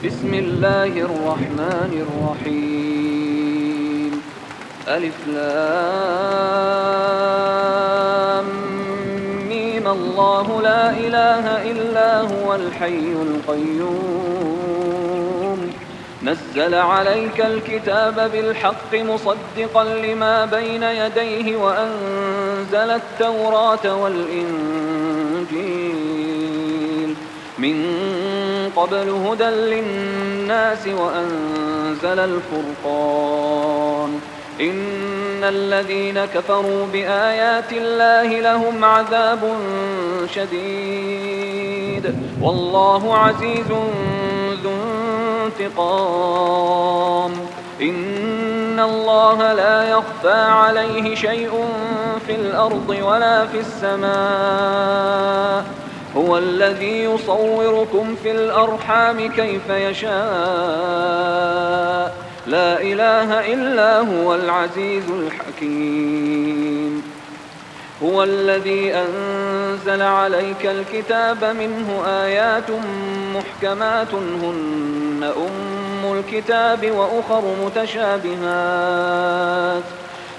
بسم الله الرحمن الرحيم. ألف لام ميم. الله لا إله إلا هو الحي القيوم. نزل عليك الكتاب بالحق مصدقا لما بين يديه وأنزل التوراة والإنجيل من قبل هدى للناس وأنزل الفرقان. إن الذين كفروا بآيات الله لهم عذاب شديد والله عزيز ذو انتقام. إن الله لا يخفى عليه شيء في الأرض ولا في السماء. هو الذي يصوركم في الأرحام كيف يشاء. لا إله إلا هو العزيز الحكيم. هو الذي أنزل عليك الكتاب منه آيات محكمات هن أم الكتاب وأخر متشابهات.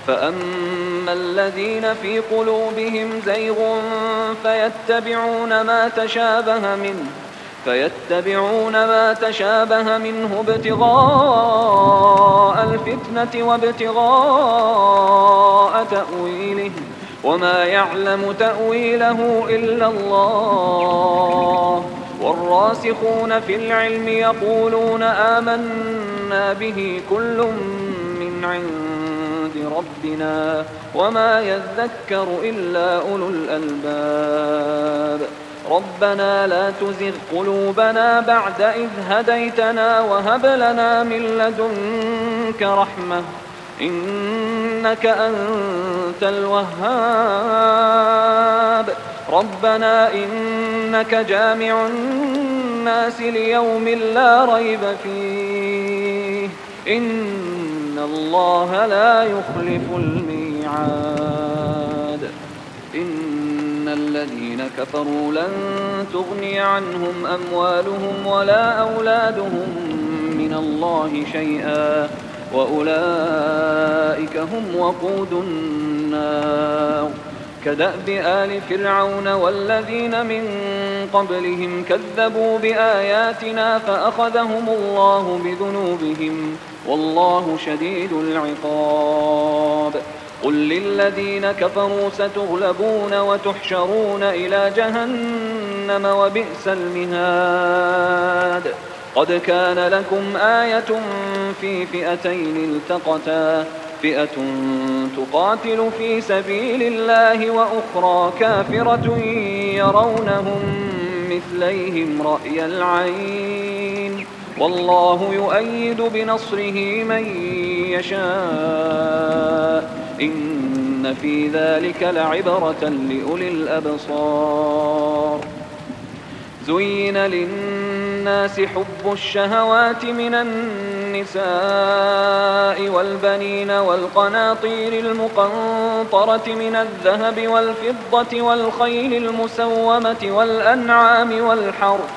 فأما الذين في قلوبهم زيغ فيتبعون ما تشابه منه ابتغاء الفتنة وابتغاء تأويله وما يعلم تأويله إلا الله. والراسخون في العلم يقولون آمنا به كل من عند ربنا وما يذكر إلا أولو الألباب. ربنا لا تزغ قلوبنا بعد إذ هديتنا وهب لنا من لدنك رحمة إنك أنت الوهاب. ربنا إنك جامع الناس ليوم لا ريب فيه إن الله لا يخلف الميعاد. إن الذين كفروا لن تغني عنهم أموالهم ولا أولادهم من الله شيئا وأولئك هم وقود النار. كدأب آل فرعون والذين من قبلهم كذبوا بآياتنا فأخذهم الله بذنوبهم والله شديد العقاب. قل للذين كفروا ستغلبون وتحشرون إلى جهنم وبئس المهاد. قد كان لكم آية في فئتين التقتا فئة تقاتل في سبيل الله وأخرى كافرة يرونهم مثليهم رأي العين والله يؤيد بنصره من يشاء. إن في ذلك لعبرة لأولي الأبصار. زين للناس حب الشهوات من النساء والبنين والقناطير المقنطرة من الذهب والفضة والخيل المسومة والأنعام والحرث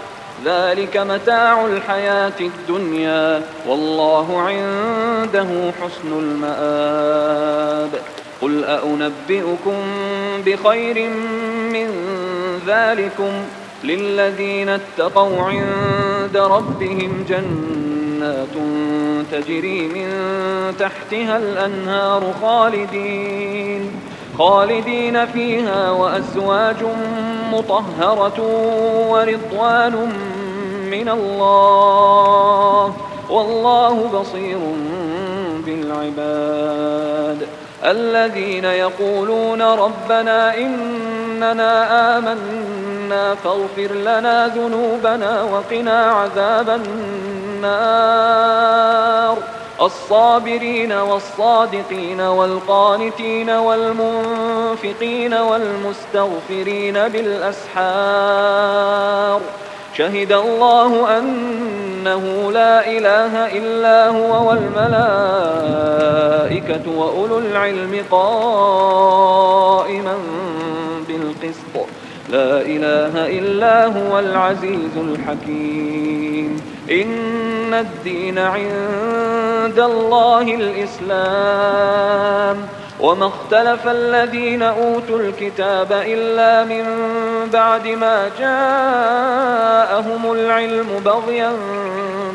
ذلك متاع الحياة الدنيا والله عنده حسن المآب. قل أنبئكم بخير من ذلكم للذين اتقوا عند ربهم جنات تجري من تحتها الأنهار خالدين فيها وأزواج مطهرة ورضوان من الله والله بصير بالعباد. الذين يقولون ربنا إننا آمنا فاغفر لنا ذنوبنا وقنا عذاب النار. الصابرين والصادقين والقانتين والمنفقين والمستغفرين بالأسحار. شهد الله أنه لا إله إلا هو والملائكة وأولو العلم قائما بالقسط. لا إله إلا هو العزيز الحكيم. إن الدين عند الله الإسلام وما اختلف الذين أوتوا الكتاب إلا من بعد ما جاءهم العلم بغيا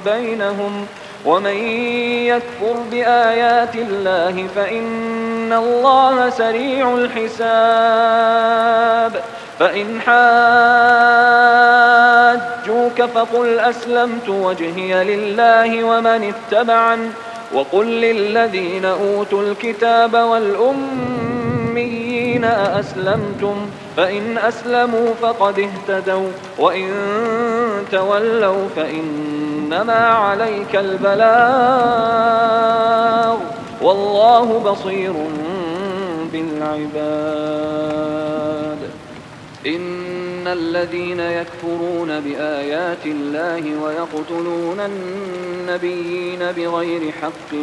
بينهم ومن يكفر بآيات الله فإن الله سريع الحساب فإن حاجوك فقل أسلمت وجهي لله ومن اتبعن وقل للذين أوتوا الكتاب والأميين أأسلمتم فإن أسلموا فقد اهتدوا وإن تولوا فإنما عليك البلاغ والله بصير بالعباد. إن الذين يكفرون بآيات الله ويقتلون النبيين بغير حق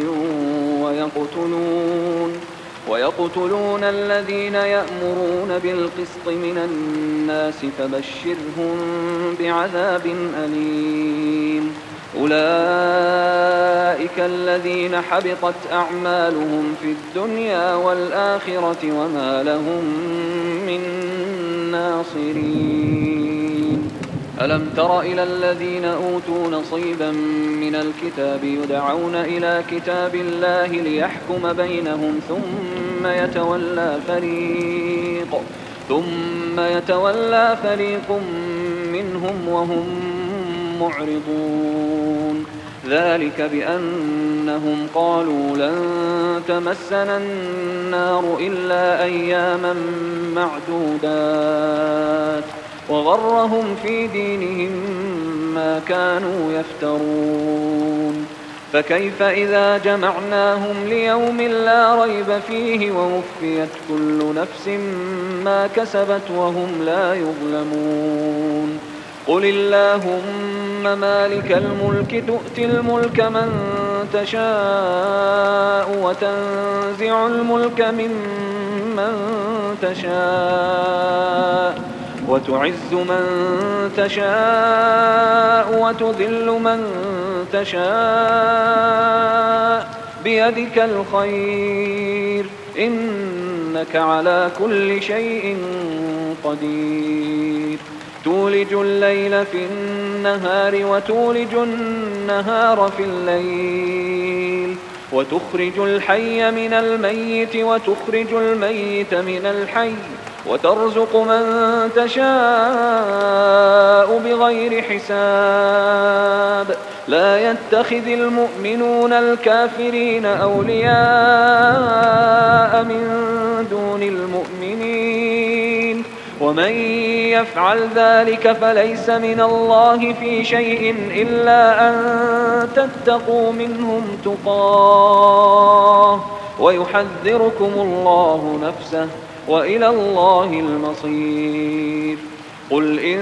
ويقتلون الذين يأمرون بالقسط من الناس فبشرهم بعذاب أليم. أولئك الذين حبطت أعمالهم في الدنيا والآخرة وما لهم من ناصرين. ألم تر إلى الذين أوتوا نصيبا من الكتاب يدعون إلى كتاب الله ليحكم بينهم ثم يتولى فريق منهم وهم معرضون. ذلك بأنهم قالوا لن تمسنا النار إلا أياما معدودات وغرهم في دينهم ما كانوا يفترون. فكيف إذا جمعناهم ليوم لا ريب فيه ووفيت كل نفس ما كسبت وهم لا يظلمون. قل اللهم مالك الملك تؤتي الملك من تشاء وتنزع الملك ممن تشاء وتعز من تشاء وتذل من تشاء بيدك الخير إنك على كل شيء قدير. تولج الليل في النهار وتولج النهار في الليل وتخرج الحي من الميت وتخرج الميت من الحي وترزق من تشاء بغير حساب. لا يتخذ المؤمنون الكافرين أولياء من دون المؤمنين ومن يفعل ذلك فليس من الله في شيء إلا أن تتقوا منهم تقاه ويحذركم الله نفسه وإلى الله المصير. قل إن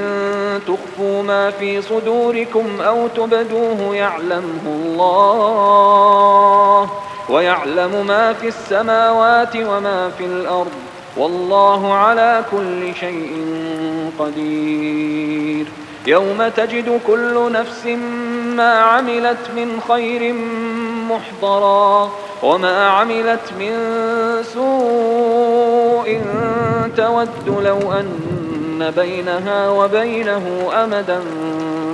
تخفوا ما في صدوركم أو تبدوه يعلمه الله ويعلم ما في السماوات وما في الأرض والله على كل شيء قدير. يوم تجد كل نفس ما عملت من خير محضرا وما عملت من سوء تود لو أن بينها وبينه أمدا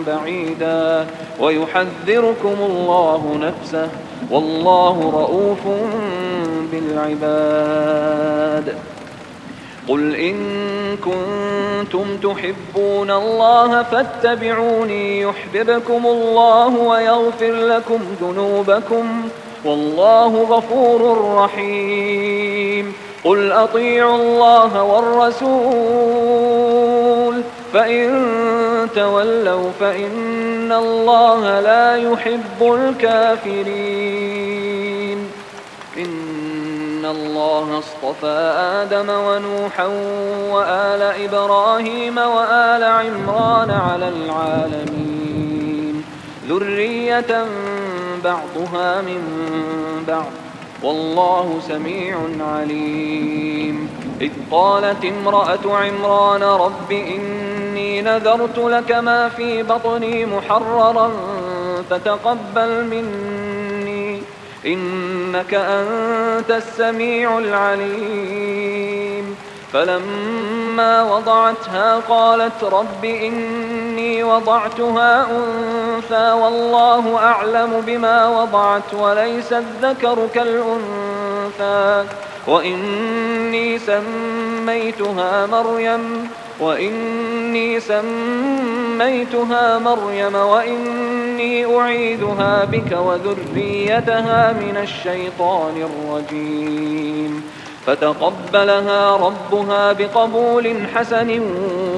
بعيدا ويحذركم الله نفسه والله رؤوف بالعباد. قل إن كنتم تحبون الله فاتبعوني يحببكم الله ويغفر لكم ذنوبكم والله غفور رحيم. قل أطيعوا الله والرسول فإن تولوا فإن الله لا يحب الكافرين. إن الله اصطفى آدم ونوحا وآل إبراهيم وآل عمران على العالمين ذرية بعضها من بعض والله سميع عليم. إذ قالت امرأة عمران رب إني نذرت لك ما في بطني محررا فتقبل مني إنك أنت السميع العليم. فلما وضعتها قالت رب إني وضعتها أنثى والله أعلم بما وضعت وليس الذكر كالأنثى وإني سميتها مريم وإني أعيذها بك وذريتها من الشيطان الرجيم. فتقبلها ربها بقبول حسن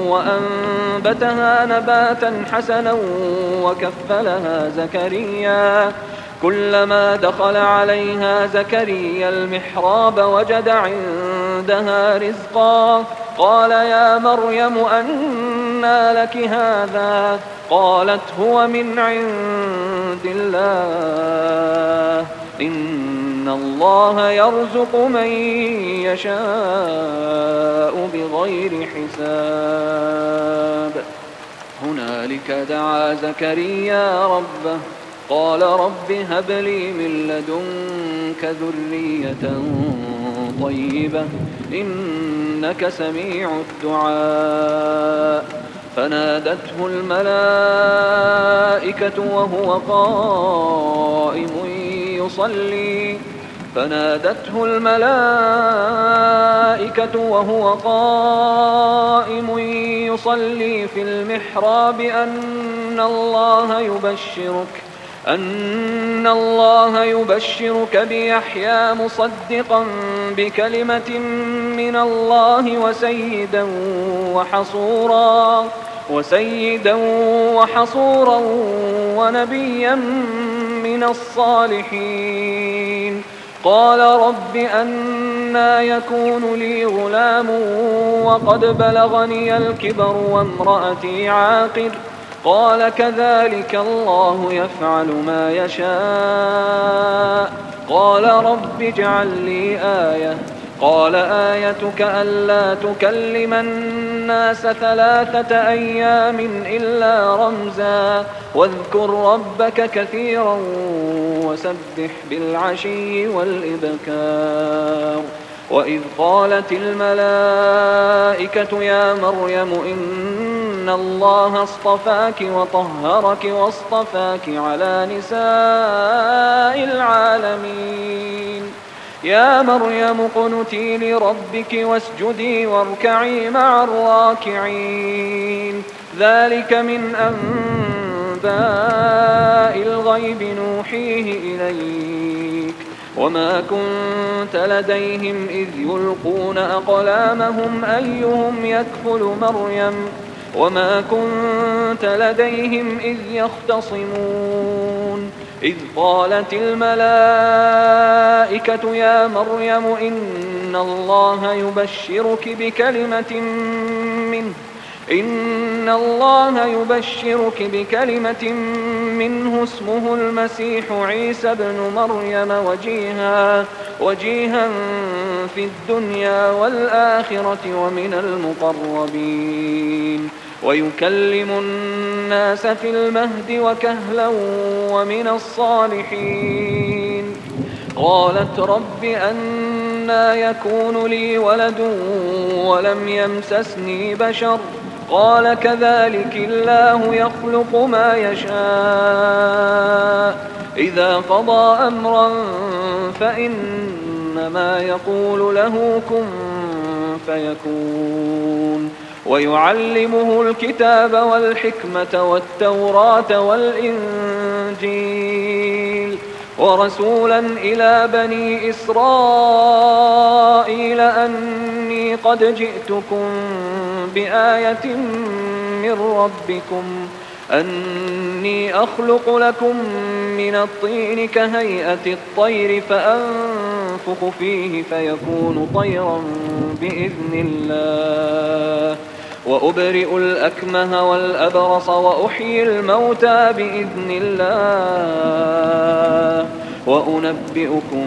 وأنبتها نباتا حسنا وكفلها زكريا. كلما دخل عليها زكريا المحراب وجد عندها رزقا قال يا مريم أنى لك هذا؟ قالت هو من عند الله إن الله يرزق من يشاء بغير حساب. هنالك دعا زكريا ربه قال رب هب لي من لدنك ذرية طيبة إنك سميع الدعاء. فنادته الملائكة وهو قائم يصلي في المحراب أن الله يبشرك بيحيى مصدقا بكلمة من الله وسيدا وحصورا ونبيا من الصالحين. قال رب أنى يكون لي غلام وقد بلغني الكبر وامرأتي عاقر؟ قال كذلك الله يفعل ما يشاء. قال رب اجعل لي آية. قال آيتك ألا تكلم الناس 3 أيام إلا رمزا واذكر ربك كثيرا وسبح بالعشي والإبكار. وإذ قالت الملائكة يا مريم إن الله اصطفاك وطهرك واصطفاك على نساء العالمين. يا مريم اقنتي لربك واسجدي واركعي مع الراكعين. ذلك من أنباء الغيب نوحيه إليك وما كنت لديهم إذ يلقون أقلامهم أيهم يكفل مريم وما كنت لديهم إذ يختصمون. إذ قالت الملائكة يا مريم إن الله يبشرك بكلمة منه اسمه المسيح عيسى بن مريم وجيها في الدنيا والآخرة ومن المقربين ويكلم الناس في المهد وكهلا ومن الصالحين. قالت رب أنى يكون لي ولد ولم يمسسني بشر؟ قال كذلك الله يخلق ما يشاء إذا قضى أمرا فإنما يقول له كن فيكون. ويعلمه الكتاب والحكمة والتوراة والإنجيل ورسولا إلى بني إسرائيل أني قد جئتكم بآية من ربكم أني أخلق لكم من الطين كهيئة الطير فأنفخ فيه فيكون طيرا بإذن الله وأبرئ الأكمه والأبرص وأحيي الموتى بإذن الله وأنبئكم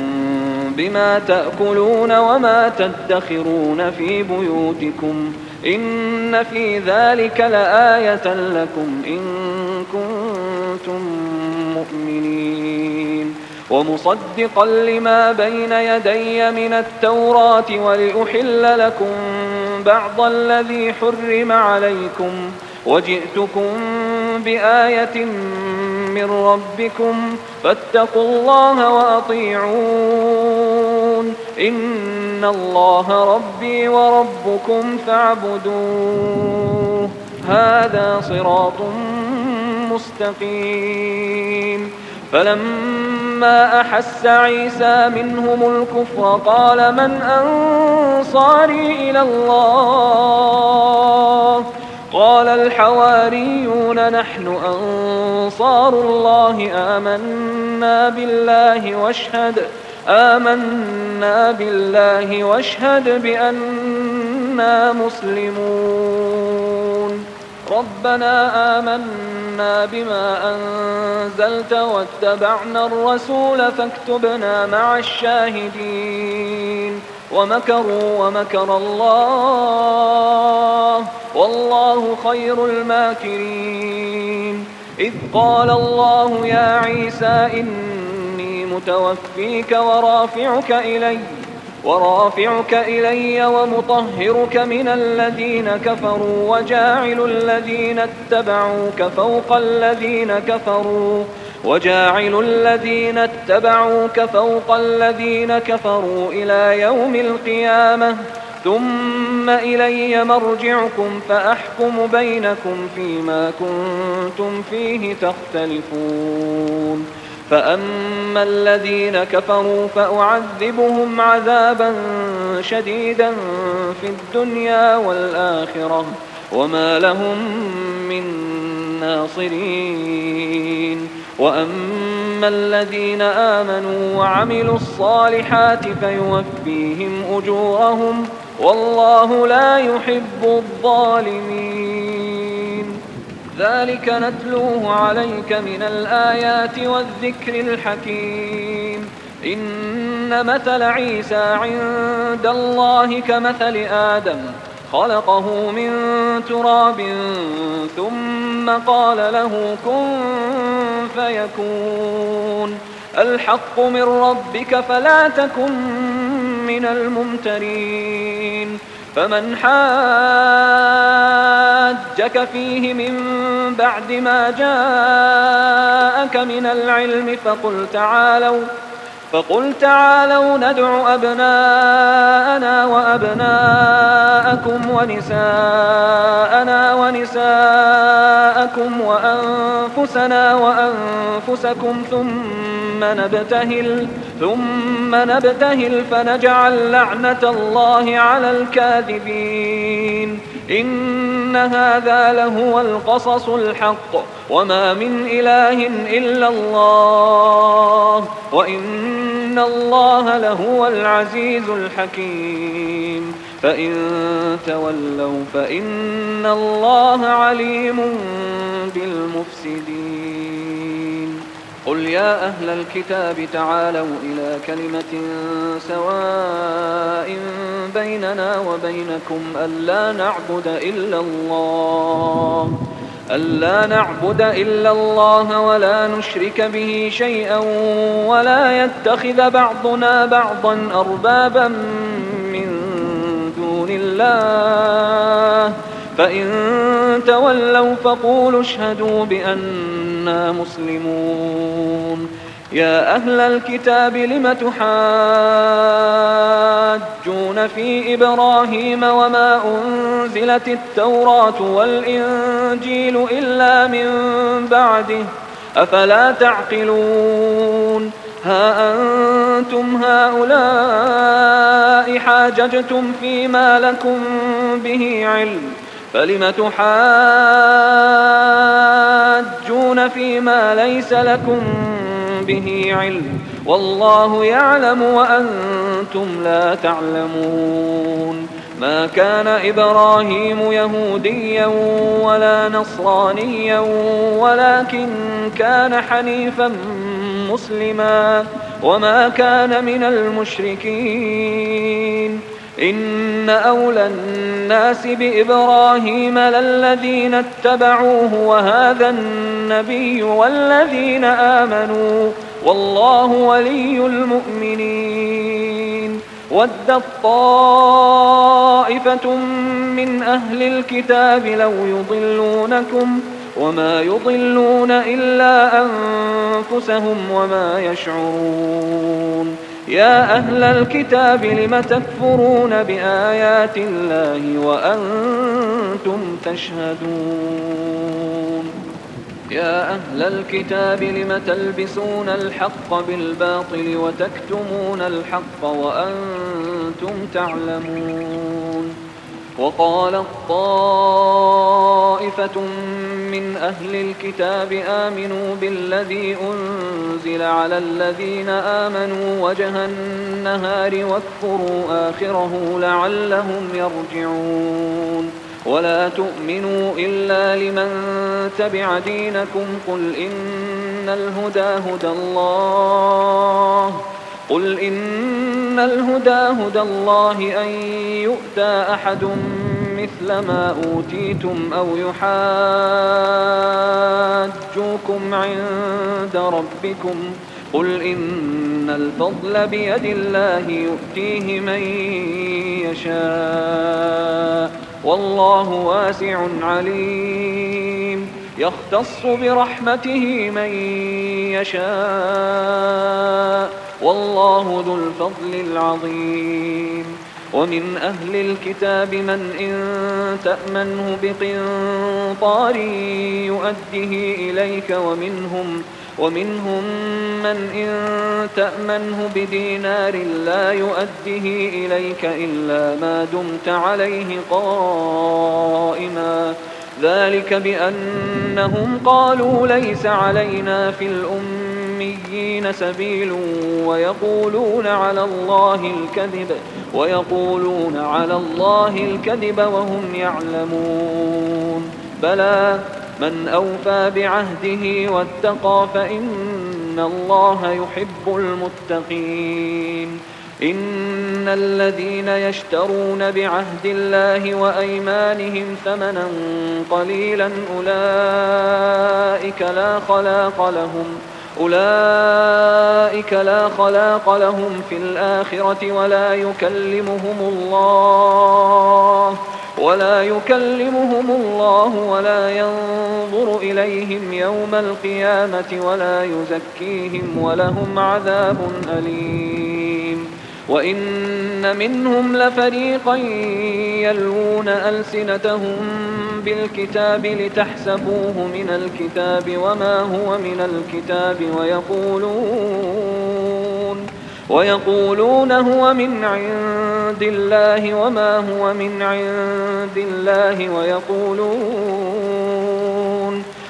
بما تأكلون وما تدخرون في بيوتكم إن في ذلك لآية لكم إن كنتم مؤمنين ومصدقا لما بين يدي من التوراة ولأحل لكم بعض الذي حرم عليكم وجئتكم بآية من ربكم فاتقوا الله وأطيعون إن الله ربي وربكم فاعبدوه هذا صراط مستقيم. فلما أحس عيسى منهم الكفر قال من أنصاري إلى الله قال الحواريون نحن أنصار الله آمنا بالله واشهد بأننا مسلمون. ربنا آمنا بما أنزلت واتبعنا الرسول فاكتبنا مع الشاهدين. ومكروا ومكر الله والله خير الماكرين. إذ قال الله يا عيسى إني متوفيك ورافعك إلي ومطهرك من الذين كفروا وجاعل الذين اتبعوك فوق الذين كفروا إلى يوم القيامة ثم إلي مرجعكم فأحكم بينكم فيما كنتم فيه تختلفون. فأما الذين كفروا فأعذبهم عذابا شديدا في الدنيا والآخرة وما لهم من ناصرين. وأما الذين آمنوا وعملوا الصالحات فيوفيهم أجورهم والله لا يحب الظالمين. ذلك نتلوه عليك من الآيات والذكر الحكيم. إن مثل عيسى عند الله كمثل آدم خلقه من تراب ثم قال له كن فيكون. الحق من ربك فلا تكن من الممترين. فمن حاجك فيه من بعد ما جاءك من العلم فقل تعالوا ندع أبناءنا وأبناءكم ونساءنا ونساءكم وأنفسنا وأنفسكم ثم نبتهل فنجعل لعنة الله على الكاذبين. إن هذا لهو القصص الحق وما من إله إلا الله وإن الله لهو العزيز الحكيم. فإن تولوا فإن الله عليم بالمفسدين. قل يا أهل الكتاب تعالوا إلى كلمة سواء بيننا وبينكم ألا نعبد إلا الله ولا نشرك به شيئا ولا يتخذ بعضنا بعضا أربابا من دون الله. فإن تولوا فقولوا اشهدوا بأننا مسلمون. يا أهل الكتاب لم تحاجون في إبراهيم وما أنزلت التوراة والإنجيل إلا من بعده أفلا تعقلون. ها أنتم هؤلاء حاججتم فيما لكم به علم فلم تحاجون فيما ليس لكم به علم والله يعلم وأنتم لا تعلمون. ما كان إبراهيم يهوديا ولا نصرانيا ولكن كان حنيفا مسلما وما كان من المشركين. إن أولى الناس بإبراهيم للذين اتبعوه وهذا النبي والذين آمنوا والله ولي المؤمنين. ودت طائفة من أهل الكتاب لو يضلونكم وما يضلون إلا أنفسهم وما يشعرون. يا أهل الكتاب لم تكفرون بآيات الله وأنتم تشهدون. يا أهل الكتاب لم تلبسون الحق بالباطل وتكتمون الحق وأنتم تعلمون. وقالت طائفة من أهل الكتاب آمنوا بالذي أنزل على الذين آمنوا وجه النهار واكفروا آخره لعلهم يرجعون. ولا تؤمنوا إلا لمن تبع دينكم قل إن الهدى هدى الله أن يؤتى أحد مثل ما أوتيتم أو يحاجوكم عند ربكم قل إن الفضل بيد الله يؤتيه من يشاء والله واسع عليم. يختص برحمته من يشاء والله ذو الفضل العظيم. ومن أهل الكتاب من إن تأمنه بقنطار يؤده إليك ومنهم من إن تأمنه بدينار لا يؤده إليك إلا ما دمت عليه قائما ذلك بأنهم قالوا ليس علينا في الأميين سبيل ويقولون على الله الكذب وهم يعلمون. بلى من أوفى بعهده واتقى فإن الله يحب المتقين. إن الذين يشترون بعهد الله وأيمانهم ثمنا قليلا أولئك لا خلاق لهم في الآخرة ولا يكلمهم الله ولا ينظر إليهم يوم القيامة ولا يزكيهم ولهم عذاب أليم. وإن منهم لفريقا يلوون ألسنتهم بالكتاب لتحسبوه من الكتاب وما هو من الكتاب ويقولون هو من عند الله وما هو من عند الله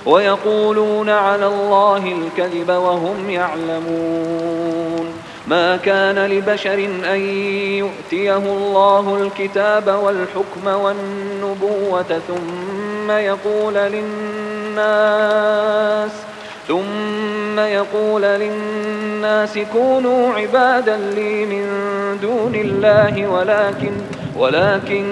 ويقولون على الله الكذب وهم يعلمون. ما كان لبشر أن يؤتيه الله الكتاب والحكم والنبوة ثم يقول للناس كونوا عبادا لي من دون الله ولكن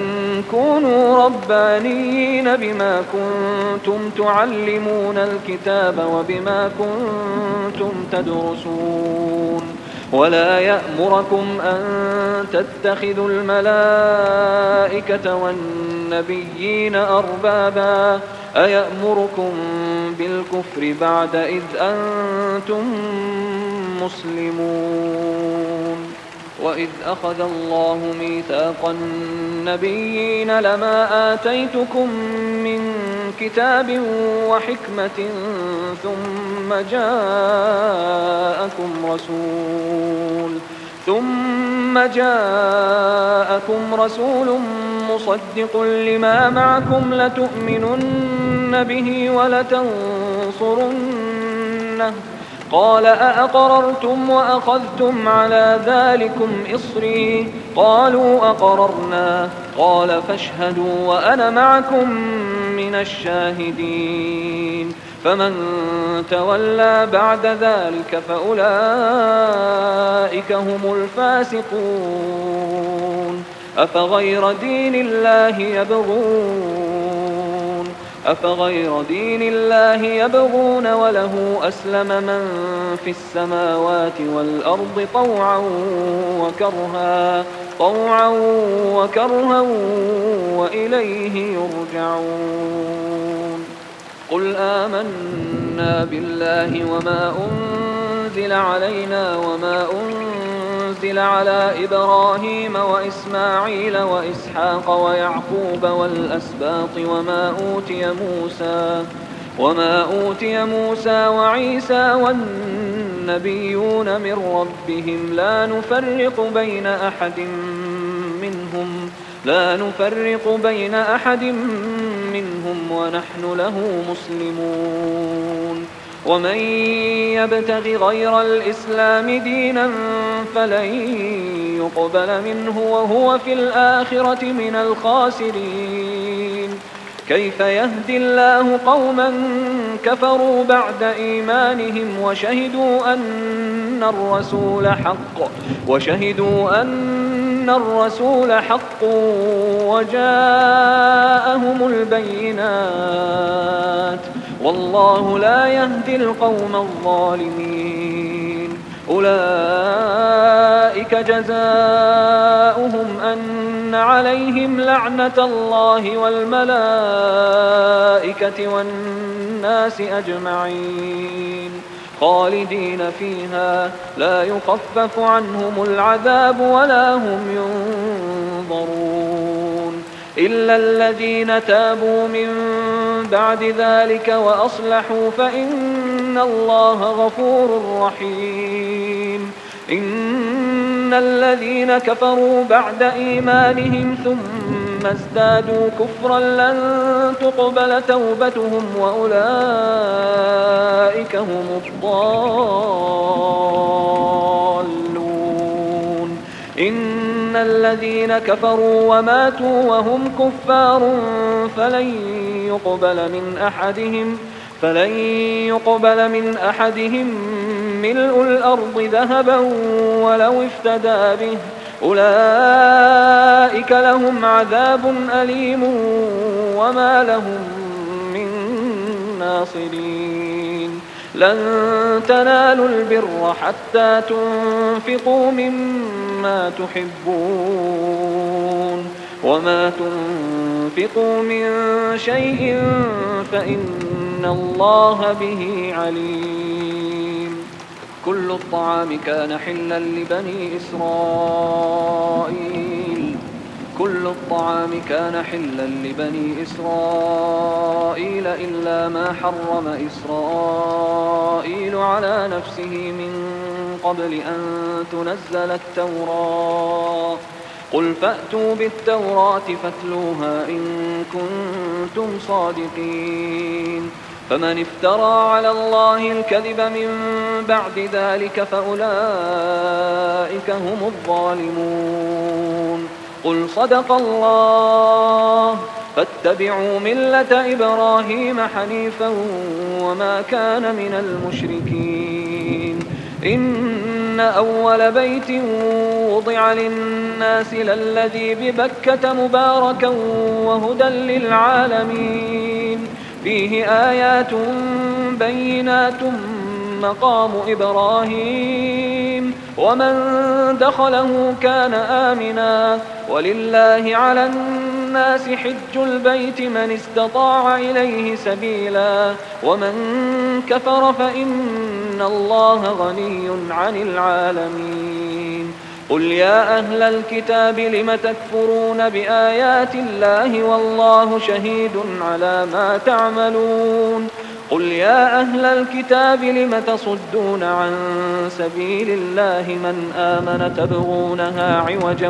كونوا ربانيين بما كنتم تعلمون الكتاب وبما كنتم تدرسون. ولا يأمركم أن تتخذوا الملائكة والنبيين أربابا أيأمركم بالكفر بعد إذ أنتم مسلمون. وإذ أخذ الله ميثاق النبيين لما آتيتكم من كتاب وحكمة ثم جاءكم رسول مصدق لما معكم لتؤمنن به ولتنصرنه قال أأقررتم وأخذتم على ذلكم إصري قالوا أقررنا قال فاشهدوا وأنا معكم من الشاهدين. فمن تولى بعد ذلك فأولئك هم الفاسقون. أفغير دين الله يبغون وله أسلم من في السماوات والأرض طوعا وكرها وإليه يرجعون. قل آمنا بالله وما أنزل علينا وما أنزل على إبراهيم وإسماعيل وإسحاق ويعقوب والأسباط وما أوتي موسى وعيسى والنبيون من ربهم لا نفرق بين أحد منهم ونحن له مسلمون. ومن يبتغ غير الإسلام دينا فلن يقبل منه وهو في الآخرة من الخاسرين. كيف يهدي الله قوما كفروا بعد إيمانهم وشهدوا أن الرسول حق وجاءهم البينات والله لا يهدي القوم الظالمين. أولئك جزاؤهم أن عليهم لعنة الله والملائكة والناس أجمعين خالدين فيها لا يخفف عنهم العذاب ولا هم ينظرون إلا الذين تابوا من بعد ذلك وأصلحوا فإن الله غفور رحيم. إن الذين كفروا بعد إيمانهم ثم ازدادوا كفرا لن تقبل توبتهم وأولئك هم الضالون. إن الذين كفروا وماتوا وهم كفار فلن يقبل من أحدهم ملء الأرض ذهبا ولو افتدى به أولئك لهم عذاب أليم وما لهم من ناصرين. لن تنالوا البر حتى تنفقوا مما تحبون وما تنفقوا من شيء فإن الله به عليم. كل الطعام كان حلا لبني إسرائيل إلا ما حرم إسرائيل على نفسه من قبل أن تنزل التوراة. قل فأتوا بالتوراة فاتلوها إن كنتم صادقين. فمن افترى على الله الكذب من بعد ذلك فأولئك هم الظالمون. قل صدق الله فاتبعوا ملة إبراهيم حنيفا وما كان من المشركين. إن أول بيت وضع للناس للذي ببكة مباركا وهدى للعالمين فيه آيات بينات مقام إبراهيم ومن دخله كان آمنا ولله على الناس حج البيت من استطاع إليه سبيلا ومن كفر فإن الله غني عن العالمين. قل يا أهل الكتاب لم تكفرون بآيات الله والله شهيد على ما تعملون. قل يا أهل الكتاب لم تصدون عن سبيل الله من آمن تبغونها عوجا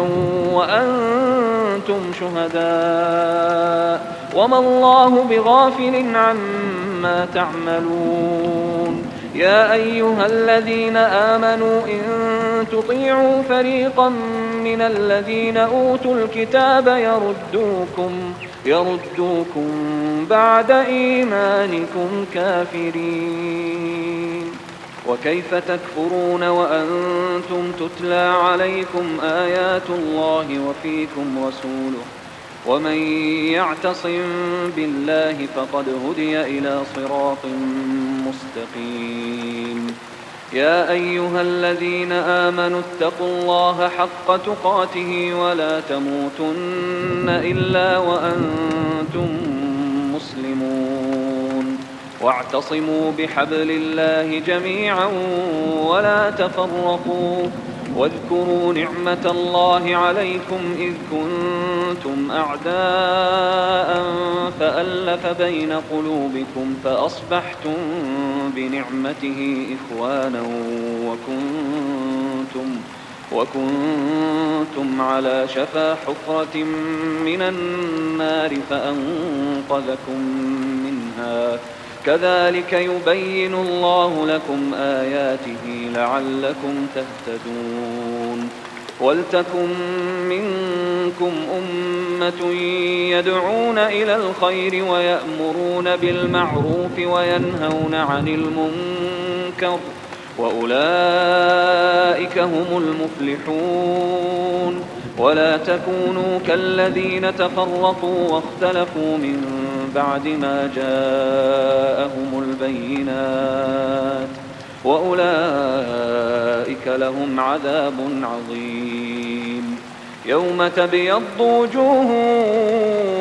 وأنتم شهداء وما الله بغافل عما تعملون. يا أيها الذين آمنوا إن تطيعوا فريقا من الذين أوتوا الكتاب يردوكم بعد إيمانكم كافرين. وكيف تكفرون وأنتم تتلى عليكم آيات الله وفيكم رسوله ومن يعتصم بالله فقد هدي إلى صراط مستقيم يا أيها الذين آمنوا اتقوا الله حق تقاته ولا تموتن إلا وأنتم مسلمون واعتصموا بحبل الله جميعا ولا تفرقوا واذكروا نعمة الله عليكم إذ كنتم أعداء فألف بين قلوبكم فأصبحتم بنعمته إخوانا وكنتم على شفا حفرة من النار فأنقذكم منها كذلك يبين الله لكم آياته لعلكم تهتدون ولتكن منكم أمة يدعون إلى الخير ويأمرون بالمعروف وينهون عن المنكر وأولئك هم المفلحون ولا تكونوا كالذين تفرقوا واختلفوا من بعد ما جاءهم البينات وأولئك لهم عذاب عظيم يوم تبيض وجوه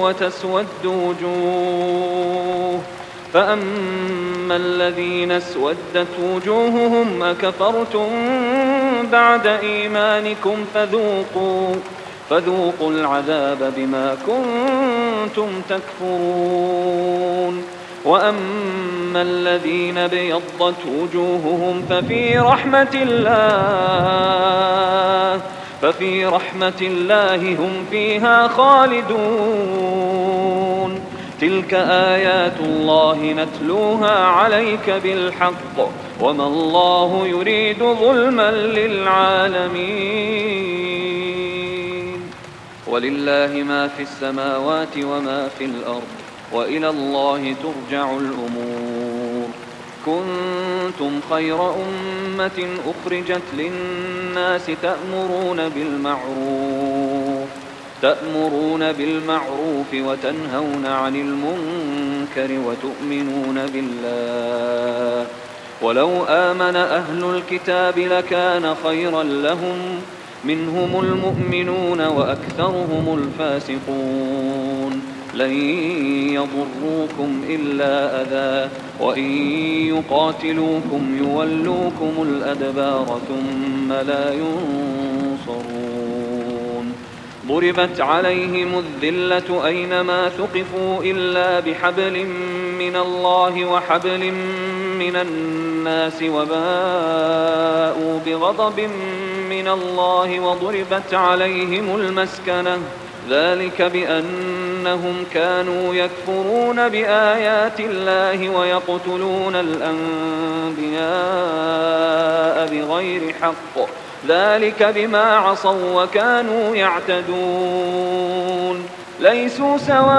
وتسود وجوه فأما الذين اسودت وجوههم أكفرتم بعد إيمانكم فذوقوا العذاب بما كنتم تكفرون وأما الذين بيضت وجوههم ففي رحمة الله هم فيها خالدون تلك آيات الله نتلوها عليك بالحق وما الله يريد ظلما للعالمين ولله ما في السماوات وما في الأرض وإلى الله ترجع الأمور كنتم خير أمة أخرجت للناس تأمرون بالمعروف وتنهون عن المنكر وتؤمنون بالله ولو آمن أهل الكتاب لكان خيرا لهم منهم المؤمنون وأكثرهم الفاسقون لن يضروكم إلا أذى وإن يقاتلوكم يولوكم الأدبار ثم لا ينصرون ضربت عليهم الذلة أينما ثقفوا إلا بحبل من الله وحبل من الناس وباءوا بغضب من الله وضربت عليهم المسكنة ذلك بأنهم كانوا يكفرون بآيات الله ويقتلون الأنبياء بغير حق ذلك بما عصوا وكانوا يعتدون ليسوا سواء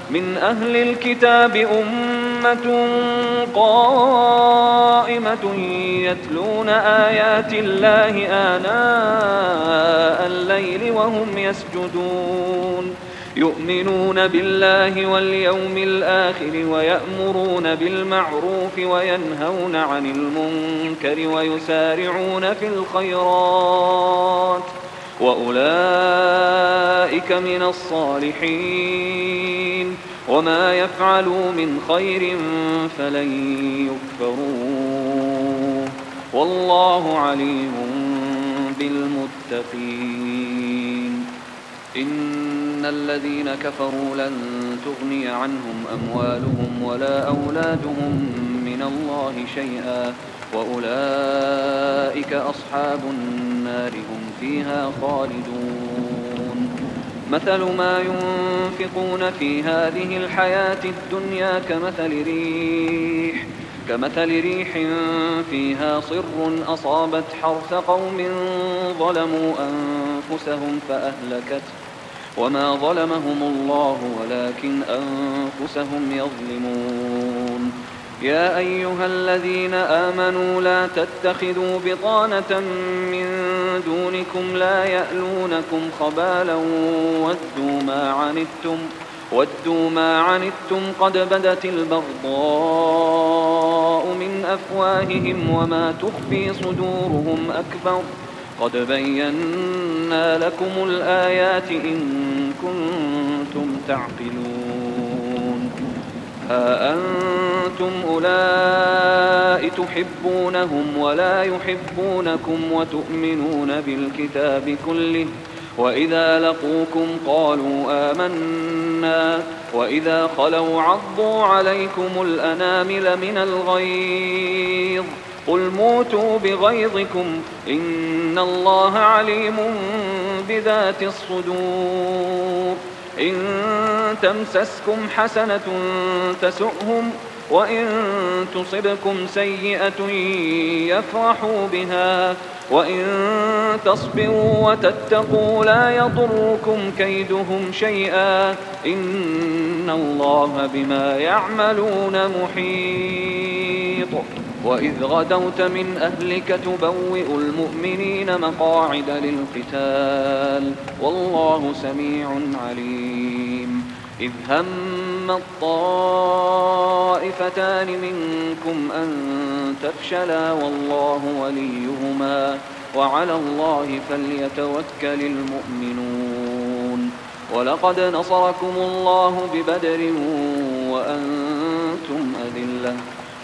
من أهل الكتاب أمة قائمة يتلون آيات الله آناء الليل وهم يسجدون يؤمنون بالله واليوم الآخر ويأمرون بالمعروف وينهون عن المنكر ويسارعون في الخيرات وأولئك من الصالحين وما يفعلوا من خير فلن يكفروه والله عليم بالمتقين إن الذين كفروا لن تغني عنهم أموالهم ولا أولادهم من الله شيئا وأولئك أصحاب النار هم فيها خالدون مثل ما ينفقون في هذه الحياة الدنيا كمثل ريح فيها صر أصابت حرث قوم ظلموا أنفسهم فأهلكته وما ظلمهم الله ولكن أنفسهم يظلمون يا أيها الذين آمنوا لا تتخذوا بطانة من دونكم لا يألونكم خبالا ودوا ما عنتم قد بدت البغضاء من أفواههم وما تخفي صدورهم أكبر قد بينا لكم الآيات إن كنتم تعقلون ها أنتم أولئك تحبونهم ولا يحبونكم وتؤمنون بالكتاب كله وإذا لقوكم قالوا آمنا وإذا خلوا عضوا عليكم الأنامل من الغيظ قل موتوا بغيظكم إن الله عليم بذات الصدور إن تمسسكم حسنة تسؤهم وإن تصبكم سيئة يفرحوا بها وإن تصبروا وتتقوا لا يضركم كيدهم شيئا إن الله بما يعملون محيط وإذ غدوت من أهلك تبوئ المؤمنين مقاعد للقتال والله سميع عليم إذ هم الطائفتان منكم أن تفشلا والله وليهما وعلى الله فليتوكل المؤمنون ولقد نصركم الله ببدر وأنتم أذلة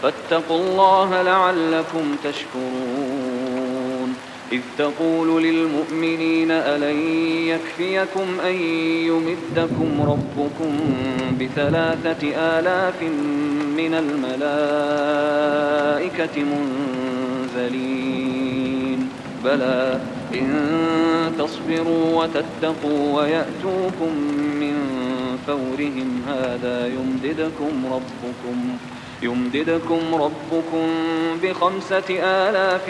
فاتقوا الله لعلكم تشكرون إذ تقول للمؤمنين ألن يكفيكم أن يمدكم ربكم ب3,000 من الملائكة منزلين بلى إن تصبروا وتتقوا ويأتوكم من فورهم هذا يمددكم ربكم ب5,000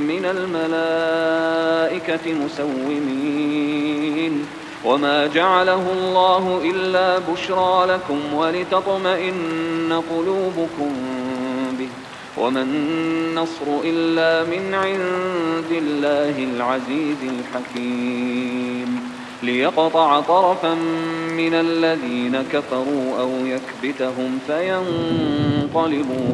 من الملائكة مسومين وما جعله الله إلا بشرى لكم ولتطمئن قلوبكم به وما النصر إلا من عند الله العزيز الحكيم ليقطع طرفا من الذين كفروا أو يكبتهم فينقلبوا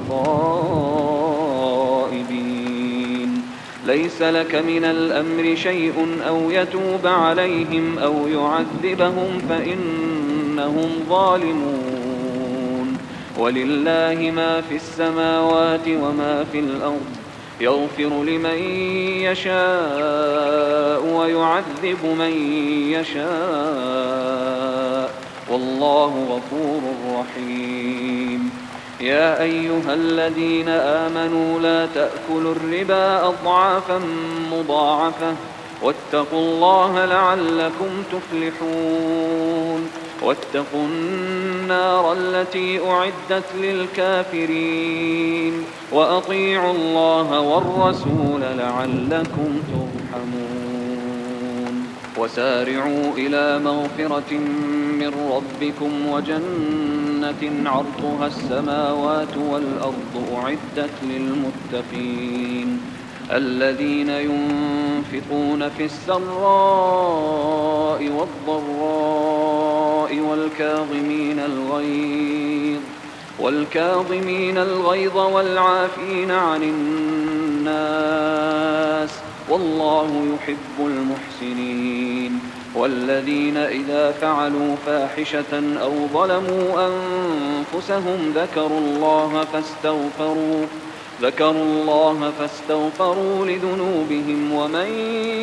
خائبين ليس لك من الأمر شيء أو يتوب عليهم أو يعذبهم فإنهم ظالمون ولله ما في السماوات وما في الأرض يغفر لمن يشاء ويعذب من يشاء والله غفور رحيم يا أيها الذين آمنوا لا تأكلوا الربا أضعافا مضاعفة واتقوا الله لعلكم تفلحون واتقوا النار التي أعدت للكافرين وأطيعوا الله والرسول لعلكم ترحمون وسارعوا إلى مغفرة من ربكم وجنة عرضها السماوات والأرض أعدت للمتقين الذين ينفقون في السراء والضراء والكاظمين الغيظ والعافين عن الناس والله يحب المحسنين والذين إذا فعلوا فاحشة أو ظلموا أنفسهم ذكروا الله فاستغفروا لذنوبهم ومن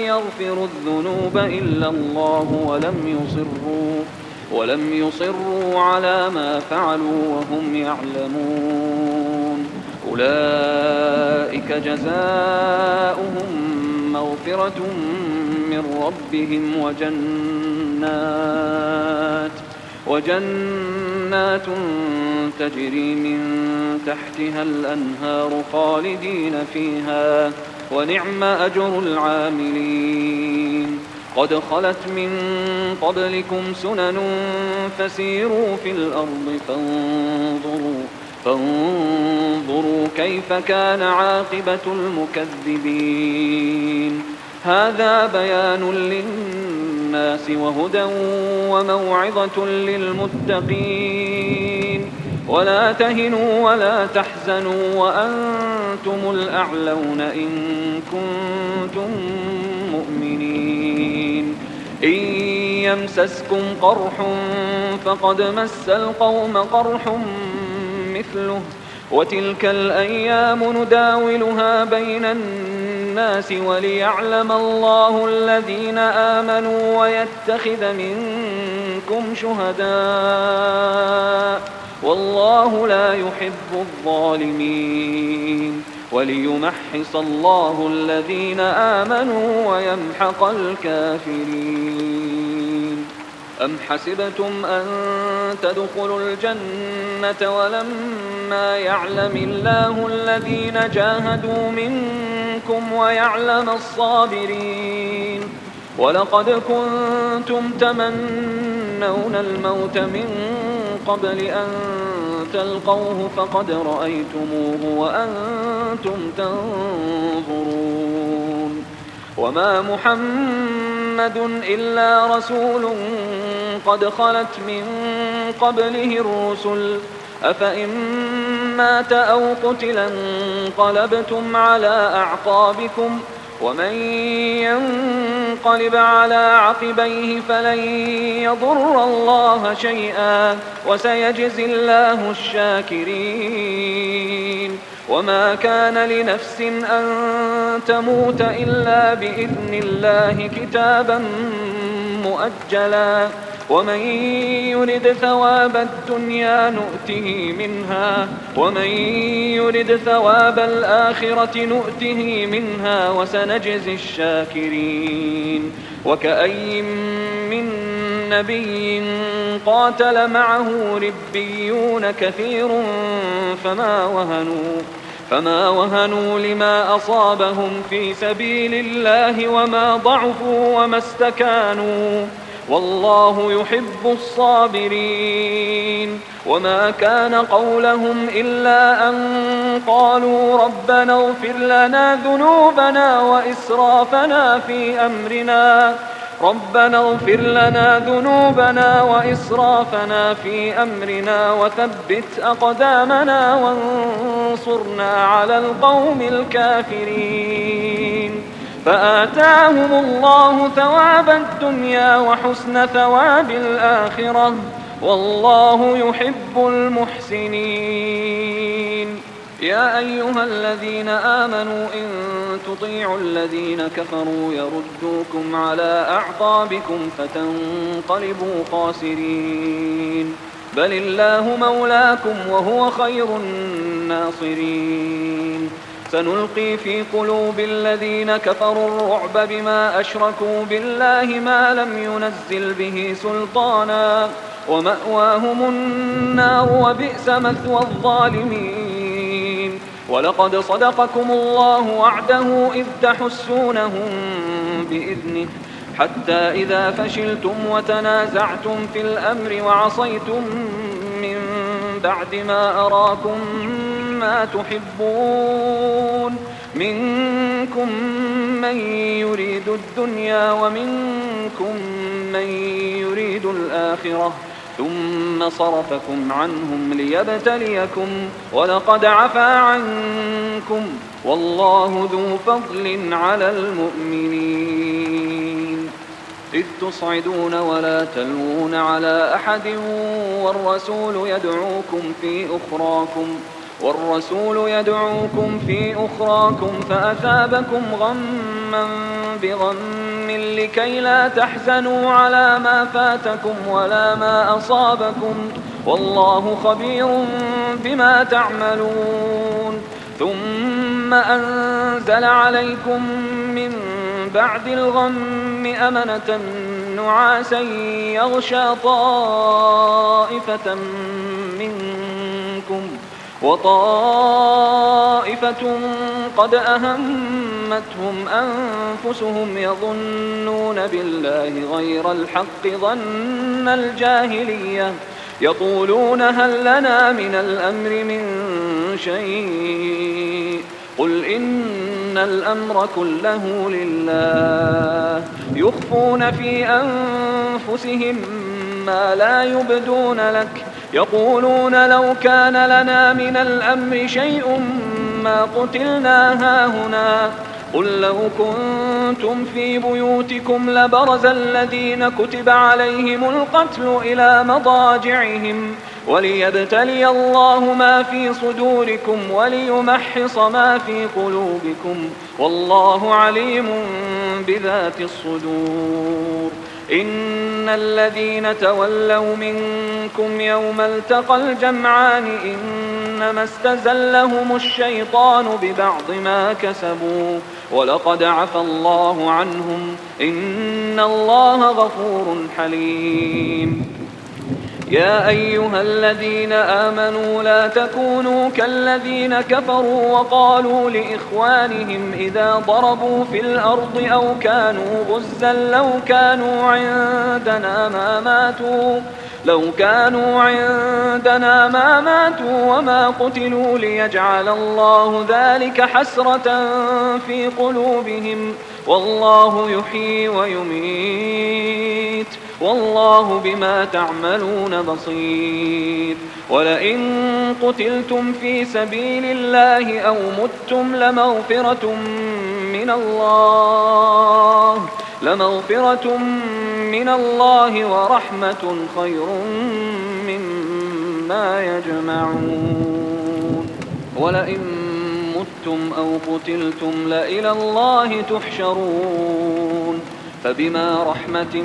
يغفر الذنوب إلا الله ولم يصروا على ما فعلوا وهم يعلمون أولئك جزاؤهم مغفرة من ربهم وجنات تجري من تحتها الأنهار خالدين فيها ونعم أجر العاملين قد خلت من قبلكم سنن فسيروا في الأرض فانظروا كيف كان عاقبة المكذبين. هذا بيان للناس وهدى وموعظة للمتقين. ولا تهنوا ولا تحزنوا وأنتم الأعلون إن كنتم مؤمنين. إن يمسسكم قرح فقد مس القوم قرح مثله، وتلك الأيام نداولها بين الناس وليعلم الله الذين آمنوا ويتخذ منكم شهداء، والله لا يحب الظالمين، وليمحص الله الذين آمنوا ويمحق الكافرين. أم حسبتم أن تدخلوا الجنة ولما يعلم الله الذين جاهدوا منكم ويعلم الصابرين؟ ولقد كنتم تمنون الموت من قبل أن تلقوه فقد رأيتموه وأنتم تنظرون. وما محمد إلا رسول قد خلت من قبله الرسل، أفإن مات أو قتل انقلبتم على أعقابكم، ومن ينقلب على عقبيه فلن يضر الله شيئا وسيجزي الله الشاكرين. وما كان لنفس أن تموت إلا بإذن الله كتابا مؤجلا، ومن يرد ثواب الدنيا نؤته منها ومن يرد ثواب الآخرة نؤته منها وسنجزي الشاكرين. وكأي من نبي قاتل معه ربيون كثير فما وهنوا لما أصابهم في سبيل الله وما ضعفوا وما استكانوا، والله يحب الصابرين. وما كان قولهم إلا أن قالوا ربنا اغفر لنا ذنوبنا وإسرافنا في أمرنا وثبت أقدامنا وانصرنا على القوم الكافرين. فآتاهم الله ثواب الدنيا وحسن ثواب الآخرة، والله يحب المحسنين. يا أيها الذين آمنوا إن تطيعوا الذين كفروا يردوكم على أعقابكم فتنقلبوا خاسرين، بل الله مولاكم وهو خير الناصرين. سنلقي في قلوب الذين كفروا الرعب بما أشركوا بالله ما لم ينزل به سلطانا، ومأواهم النار وبئس مثوى الظالمين. ولقد صدقكم الله وعده إذ تحسونهم بإذنه، حتى إذا فشلتم وتنازعتم في الأمر وعصيتم من بعد ما أراكم ما تحبون، منكم من يريد الدنيا ومنكم من يريد الآخرة، ثم صرفكم عنهم ليبتليكم، ولقد عفا عنكم، والله ذو فضل على المؤمنين. إذ تصعدون ولا تلوون على أحد والرسول يدعوكم في أخراكم فأثابكم غما بغم لكي لا تحزنوا على ما فاتكم ولا ما أصابكم، والله خبير بما تعملون. ثم أنزل عليكم من بعد الغم أمنة نعاسا يغشى طائفة منكم وطائفة قد أهمتهم أنفسهم يظنون بالله غير الحق ظن الجاهلية يقولون هل لنا من الأمر من شيء قل إن الأمر كله لله يخفون في أنفسهم ما لا يبدون لك يقولون لو كان لنا من الأمر شيء ما قتلنا هاهنا قل لو كنتم في بيوتكم لبرز الذين كتب عليهم القتل إلى مضاجعهم وليبتلي الله ما في صدوركم وليمحص ما في قلوبكم والله عليم بذات الصدور إن الذين تولوا منكم يوم التقى الجمعان إنما استزلهم الشيطان ببعض ما كسبوا ولقد عفى الله عنهم إن الله غفور حليم يا أيها الذين آمنوا لا تكونوا كالذين كفروا وقالوا لإخوانهم إذا ضربوا في الأرض أو كانوا غزا لو كانوا عندنا ما ماتوا وما قتلوا ليجعل الله ذلك حسرة في قلوبهم والله يحيي ويميت والله بما تعملون بصير ولئن قتلتم في سبيل الله أو متم لمغفرة من الله ورحمة خير مما يجمعون ولئن متم أو قتلتم لإلى الله تحشرون فبما رحمة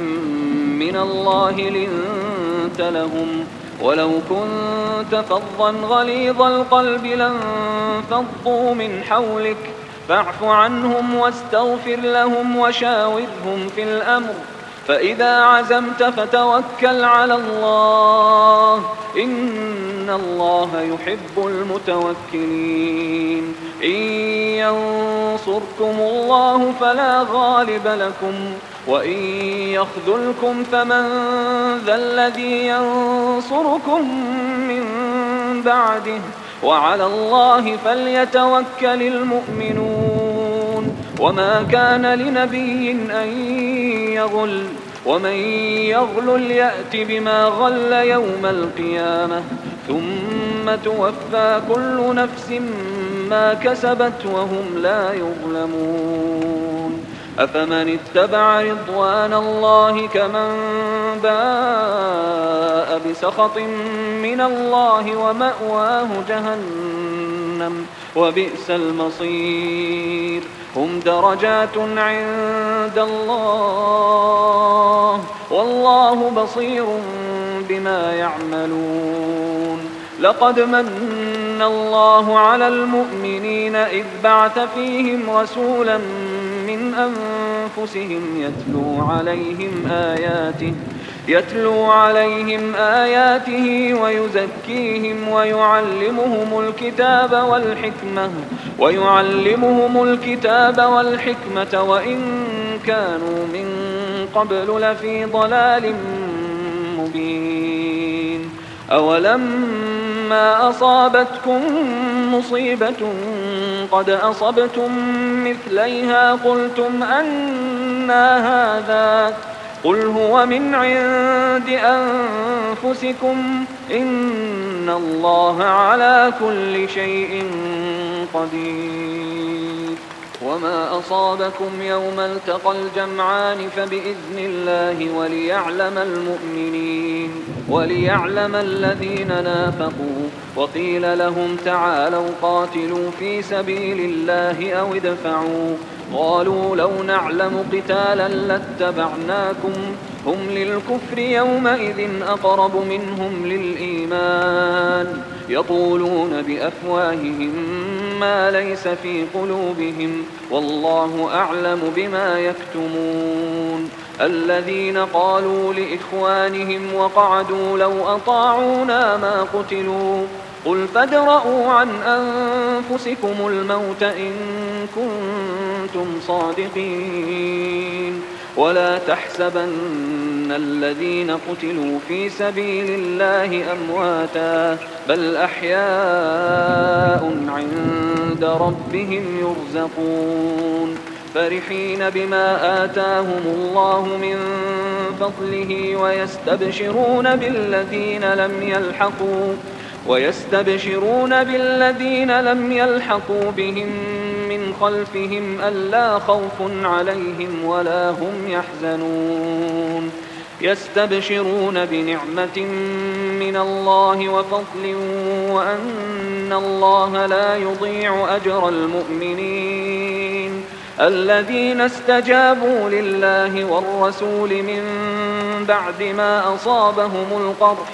من الله لنت لهم ولو كنت فظا غليظ القلب لانفضوا من حولك فاعف عنهم واستغفر لهم وشاورهم في الأمر فإذا عزمت فتوكل على الله إن الله يحب المتوكلين إن ينصركم الله فلا غالب لكم وإن يخذلكم فمن ذا الذي ينصركم من بعده وعلى الله فليتوكل المؤمنون وما كان لنبي أن يغل ومن يغلل يأت بما غل يوم القيامة ثم توفى كل نفس ما كسبت وهم لا يظلمون أفمن اتبع رضوان الله كمن باء بسخط من الله ومأواه جهنم وبئس المصير هم درجات عند الله والله بصير بما يعملون لقد من الله على المؤمنين إذ بعث فيهم رسولا من أنفسهم يتلو عليهم آياته ويزكيهم ويعلمهم الكتاب والحكمة وإن كانوا من قبل لفي ضلال مبين أولما أصابتكم مصيبة قد أصبتم مثليها قلتم أنى هذا قل هو من عند أنفسكم إن الله على كل شيء قدير وما أصابكم يوم التقى الجمعان فبإذن الله وليعلم الذين نافقوا وقيل لهم تعالوا قاتلوا في سبيل الله أو ادفعوا قالوا لو نعلم قتالا لاتبعناكم هم للكفر يومئذ أقرب منهم للإيمان يقولون بأفواههم ما ليس في قلوبهم والله أعلم بما يكتمون الذين قالوا لإخوانهم وقعدوا لو أطاعونا ما قتلوا قل فادرءوا عن أنفسكم الموت إن كنتم صادقين ولا تحسبن الذين قتلوا في سبيل الله أمواتا بل أحياء عند ربهم يرزقون فرحين بما آتاهم الله من فضله ويستبشرون بالذين لم يلحقوا بهم من خلفهم ألا خوف عليهم ولا هم يحزنون يستبشرون بنعمة من الله وفضل وأن الله لا يضيع أجر المؤمنين الذين استجابوا لله والرسول من بعد ما أصابهم القرح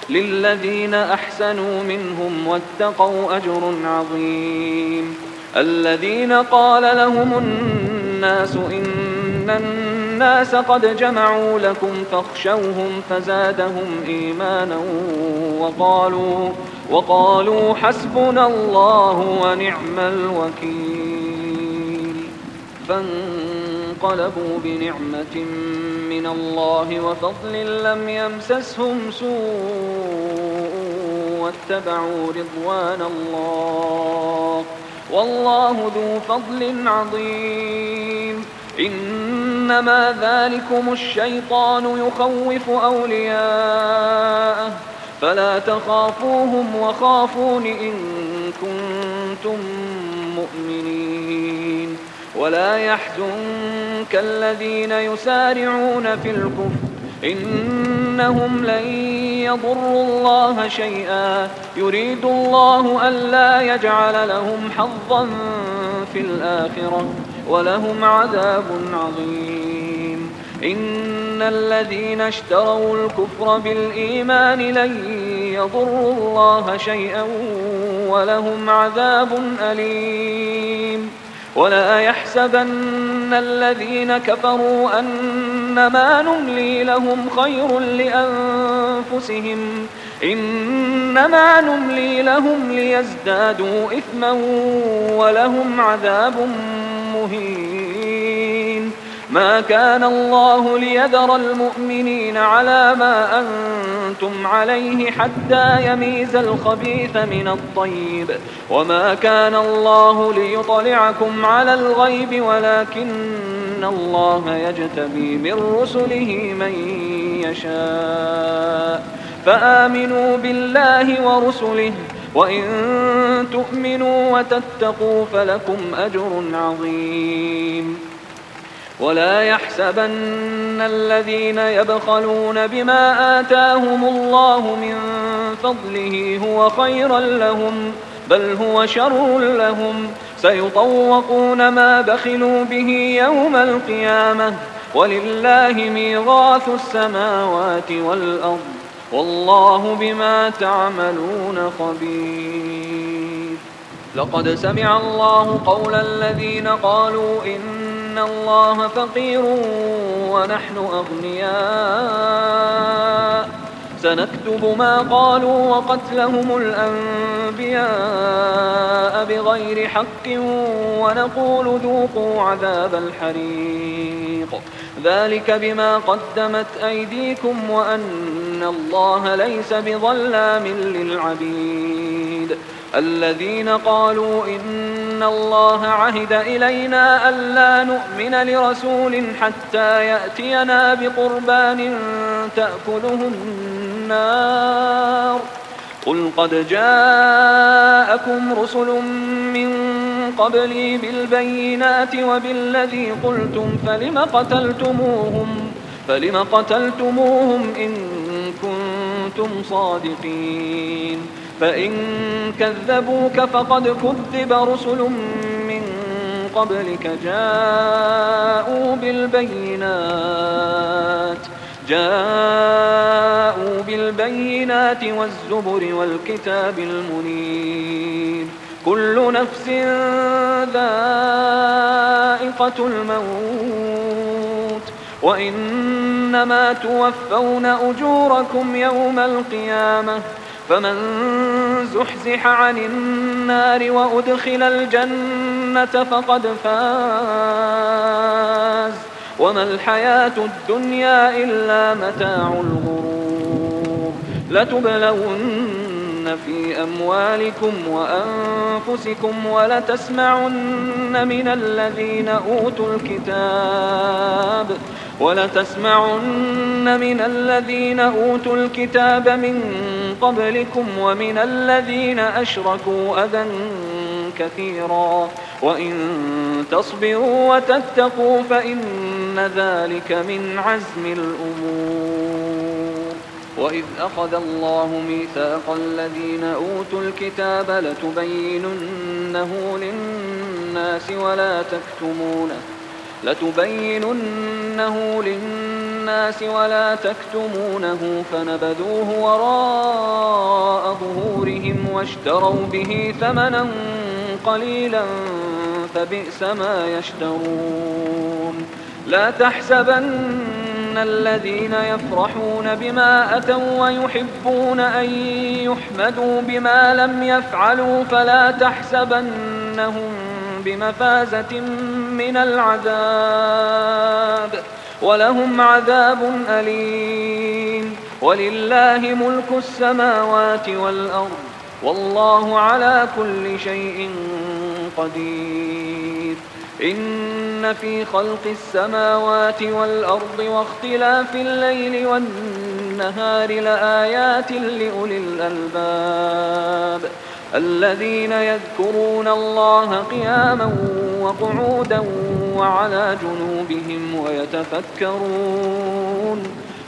للذين أحسنوا منهم واتقوا أجر عظيم الذين قال لهم الناس إن الناس قد جمعوا لكم فاخشوهم فزادهم إيمانا وقالوا حسبنا الله ونعم الوكيل فانقلبوا بنعمة من الله وفضل لم يمسسهم سوء واتبعوا رضوان الله والله ذو فضل عظيم إنما ذلكم الشيطان يخوف أولياءه فلا تخافوهم وخافون إن كنتم مؤمنين ولا يحزنك الذين يسارعون في الكفر إنهم لن يضروا الله شيئا يريد الله ألا يجعل لهم حظا في الآخرة ولهم عذاب عظيم إن الذين اشتروا الكفر بالإيمان لن يضروا الله شيئا ولهم عذاب أليم ولا يحسبن الذين كفروا أنما نملي لهم خير لأنفسهم إنما نملي لهم ليزدادوا إثما ولهم عذاب مهين ما كان الله ليذر المؤمنين على ما أنتم عليه حتى يميز الخبيث من الطيب وما كان الله ليطلعكم على الغيب ولكن الله يجتبي من رسله من يشاء فآمنوا بالله ورسله وإن تؤمنوا وتتقوا فلكم أجر عظيم ولا يحسبن الذين يبخلون بما آتاهم الله من فضله هو خيرا لهم بل هو شر لهم سيطوقون ما بخلوا به يوم القيامة ولله ميراث السماوات والأرض والله بما تعملون خبير لقد سمع الله قول الذين قالوا إن الله فقير ونحن أغنياء سنكتب ما قالوا وقتلهم الأنبياء بغير حق ونقول ذوقوا عذاب الحريق ذلك بما قدمت أيديكم وأن الله ليس بظلام للعبيد الذين قالوا إن الله عهد إلينا ألا نؤمن لرسول حتى يأتينا بقربان تأكله النار قل قد جاءكم رسل من قبلي بالبينات وبالذي قلتم فلم قتلتموهم إن كنتم صادقين فإن كذبوك فقد كذب رسل من قبلك جاءوا بالبينات والزبر والكتاب المنير كل نفس ذائقة الموت وإنما توفون أجوركم يوم القيامة فمن زحزح عن النار وأدخل الجنة فقد فاز وما الحياة الدنيا إلا متاع الغرور لتبلون في أموالكم وأنفسكم ولتسمعن من الذين أوتوا الكتاب من قبلكم ومن الذين أشركوا أذى كثيرا وإن تصبروا وتتقوا فإن ذلك من عزم الأمور. وإذ أخذ الله ميثاق الذين أوتوا الكتاب لتبيننه للناس ولا تكتمونه فنبذوه وراء ظهورهم واشتروا به ثمنا قليلا فبئس ما يشترون. لا تحسبن الذين يفرحون بما أتوا ويحبون أن يحمدوا بما لم يفعلوا فلا تحسبنهم بمفازة من العذاب ولهم عذاب أليم. ولله ملك السماوات والأرض والله على كل شيء قدير. إن في خلق السماوات والأرض واختلاف الليل والنهار لآيات لأولي الألباب الذين يذكرون الله قياما وقعودا وعلى جنوبهم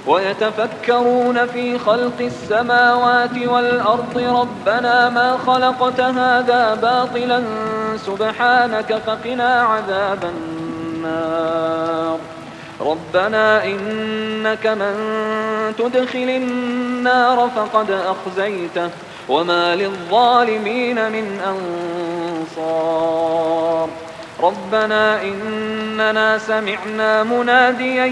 ويتفكرون في خلق السماوات والأرض ربنا ما خلقت هذا باطلا سبحانك فقنا عذاب النار. ربنا إنك من تدخل النار فقد أخزيته وما للظالمين من أنصار. ربنا إننا سمعنا مناديا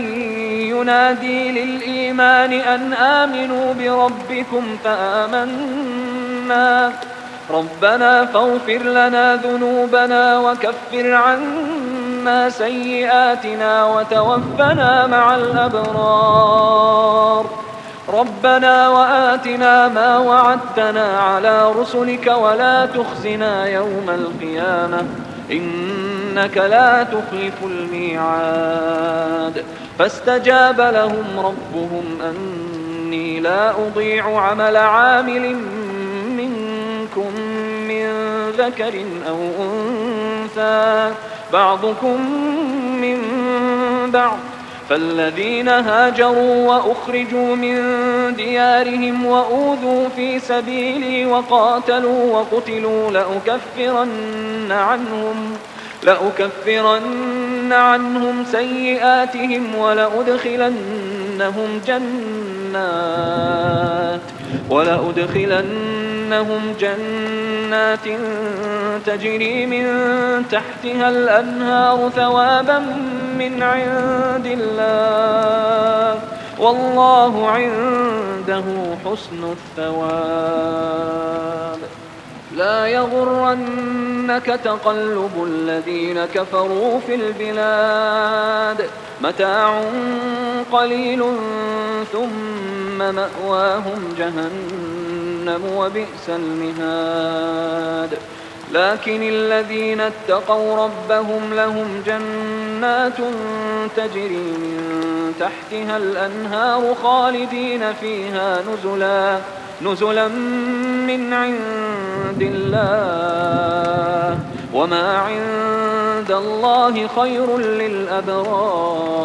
ينادي للإيمان أن آمنوا بربكم فآمنا. ربنا فاغفر لنا ذنوبنا وكفر عنا سيئاتنا وتوفنا مع الأبرار. ربنا وآتنا ما وعدتنا على رسلك ولا تخزنا يوم القيامة إنك لا تخلف الميعاد. فاستجاب لهم ربهم أني لا أضيع عمل عامل منكم من ذكر أو أنثى بعضكم من بعض. فالذين هاجروا وأخرجوا من ديارهم وأوذوا في سبيلي وقاتلوا وقتلوا لأكفرن عنهم سيئاتهم ولأدخلنهم جنات تجري من تحتها الأنهار ثوابا من عند الله والله عنده حسن الثواب. لا يغرنك تقلب الذين كفروا في البلاد متاع قليل ثم مأواهم جهنم وبئس المهاد. لكن الذين اتقوا ربهم لهم جنات تجري من تحتها الأنهار خالدين فيها نزلا من عند الله وما عند الله خير للأبرار.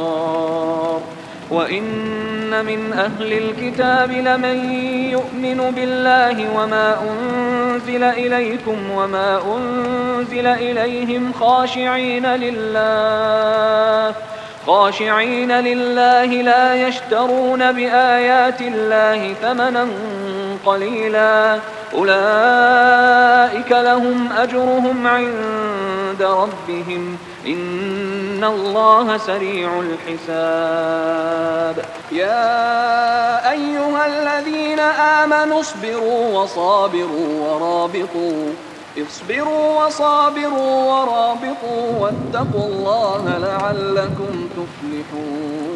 وإن من أهل الكتاب لمن يؤمن بالله وما أنزل إليكم وما أنزل إليهم خاشعين لله لا يشترون بآيات الله ثمنا قليلا أولئك لهم أجرهم عند ربهم إن الله سريع الحساب. يا أيها الذين آمنوا اصبروا وصابروا ورابطوا اصبروا وصابروا ورابطوا واتقوا الله لعلكم تفلحون.